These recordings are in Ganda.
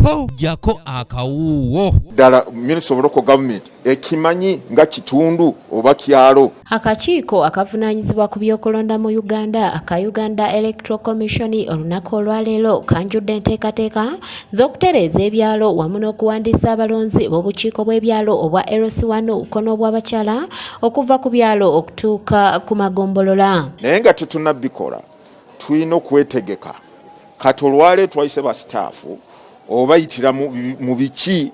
po jako akawuwo ddala Minister of Local Government ekimanyi nga kitundu oba kyalo. Akakiiko akavunaanyizibwa ku byokulonda mu Uganda aka Uganda Electoral Commission olunaku olwaleero kanjudde enteekateeka z'okutereeza ebyalo wamu n'okuwandiisa abalonzi b'obukiiko bw'ebyalo obwa LC1 Kono bw'abakyala okuva ku byalo okutuuka ku magombolola. Naye nga tetunnabikola tulina okwetegeka kati olwaleero twayise ba staff oba yitira mu biki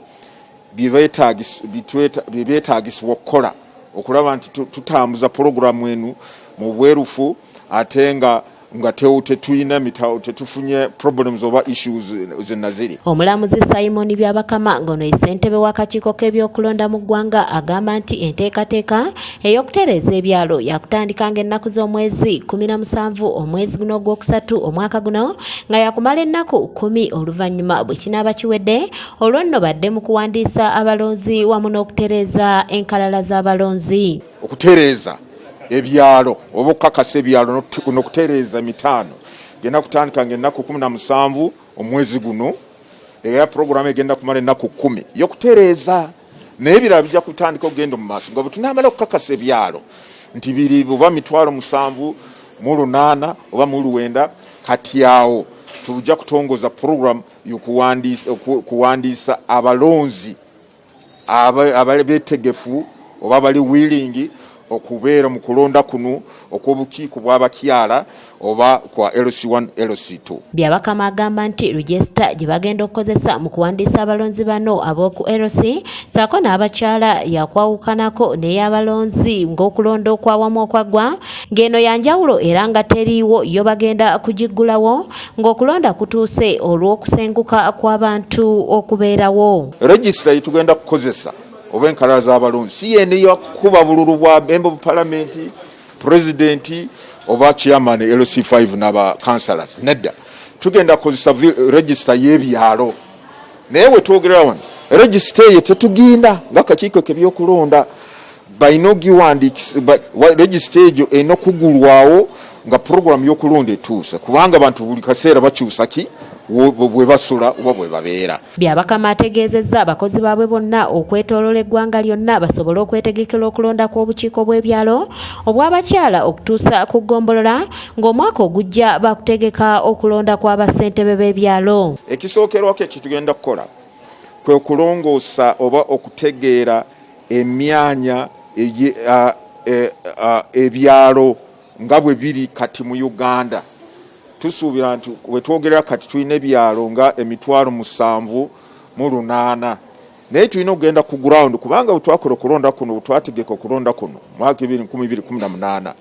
byetagisibwa okukola okulaba nti tutambuza pulogulaamu enu mu bwerufu ate nga tetuyina mitawo tetufunye problems oba issues zenna ziri. Omulamuzi Simon Byabakama ngono ssentebe w'akakiiko k'ebyokulonda mu ggwanga agamba nti enteekateeka ey'okutereeza ebyalo yakutandikanga ennaku z'omwezi 17 omwezi guno ogwokusatu omwaka guno nga yakumala ennaku 10 oluvannyuma bwe kinaaba kiwedde olwo nno badde mu kuwandiisa abalonzi wamu n'okutereeza enkalala z'abalonzi. Okutereeza ebyalo oba okukakasa ebyalo n'okutereeza mitaano genda kutandika ng'ennaku 17 omwezi guno era pulogulaamu egenda kumala ennaku 10 y'okutereeza naye ebirala bijja kutandika okugenda mu maaso nga bwe tunaamala okukakasa ebyalo nti biri oba 7,800 oba 900 kati awo tujja kutongoza pulogulaamu y'okuwandiisa abalonzi abali beetegefu oba bali willing okubeera mu kulonda kuno okw'obukiiko bw'abakyala oba kwa LC1 LC2. Byabakama agamba nti register gye bagenda okukozesa mu kuwandiisa abalonzi bano ab'oku LC saako n'abakyala yakwawukanako n'ey'abalonzi ng'okulonda okwawamu okwaggwa ng'eno yanjawulo era nga teriiwo yo bagenda kugiggulawo ng'okulonda kutuuse olw'okusenguka kw'abantu okubeerawo. Register yitugenda kukozesa oba enkalala z'abalonzi si yene yakuba bululu bwa member of parliament president oba chairman LC5 n'aba councillors nedda tugenda kukozesa register y'ebyalo naye we twogera wano register ye tetuginda ng'akakiiko k'ebyokulonda balina ogiwandiikisa register egyo erina okugulwawo nga pulogulaamu y'okulonda etuuse kubanga abantu buli kaseera bakyusa ki bwe basula oba bwe babeera. Byabakama ategeezezza abakozi baabwe bonna okwetooloola eggwanga lyonna basobole okwetegekera okulonda kw'obukiiko bw'ebyalo obw'abakyala okutuusa ku ggombolola ng'omwaka ogujja bakutegeka okulonda kw'abassentebe b'ebyalo. Ekisookerwako ekitugenda kukola kwe okulongoosa oba okutegeera emyanya ebyalo nga bwe biri kati mu Uganda. Tusuubira nti we twogerera kati tulina ebyalo nga 7,800 naye tulina okugenda ku ground kubanga bwe twakola okulonda kuno bwe twategeka okulonda kuno mwaka 2018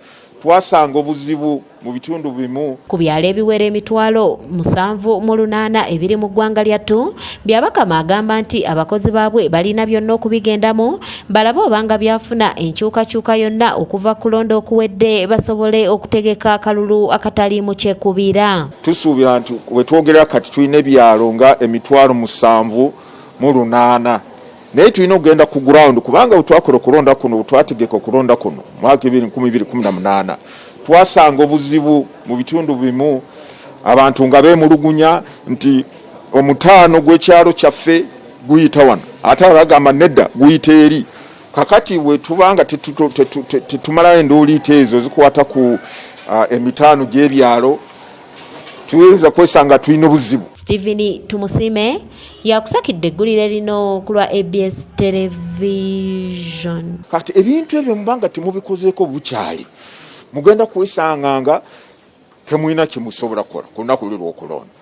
twasanga obuzibu mu bitundu bimu ku byalo ebiwera 7,800 ebiri mu ggwanga lyattu. Byabakama agamba nti abakozi baabwe balina byonna okubigendamu balabe obanga byafuna enkyukakyuka yonna okuva kulonda okuwedde basobole okutegeka akalulu akataliimu kyekubiira. Tusuubira nti we twogerera kati tulina ebyalo nga 7,800 naye tulina okugenda ku ground kubanga bwe twakola okulonda kuno bwe twategeka okulonda kuno mwaka 2018 twasanga obuzibu mu bitundu bimu abantu nga beemulugunya nti omutaano gw'ekyalo kyaffe guyita wano ate abagamba nedda guyita eri kakati we tubanga tetumalayo endooliita ezo zikwata ku emitaano gy'ebyalo tuyinza kwesanga tulina obuzibu. Stephen Tumusime yakusakidde eggulire lino ku lwa ABS Television. Kati ebintu ebyo mubanga temubikozeeko bukyali mugenda kwesanga nga temulina kye musobola kukola ku lunaku lw'okulonda.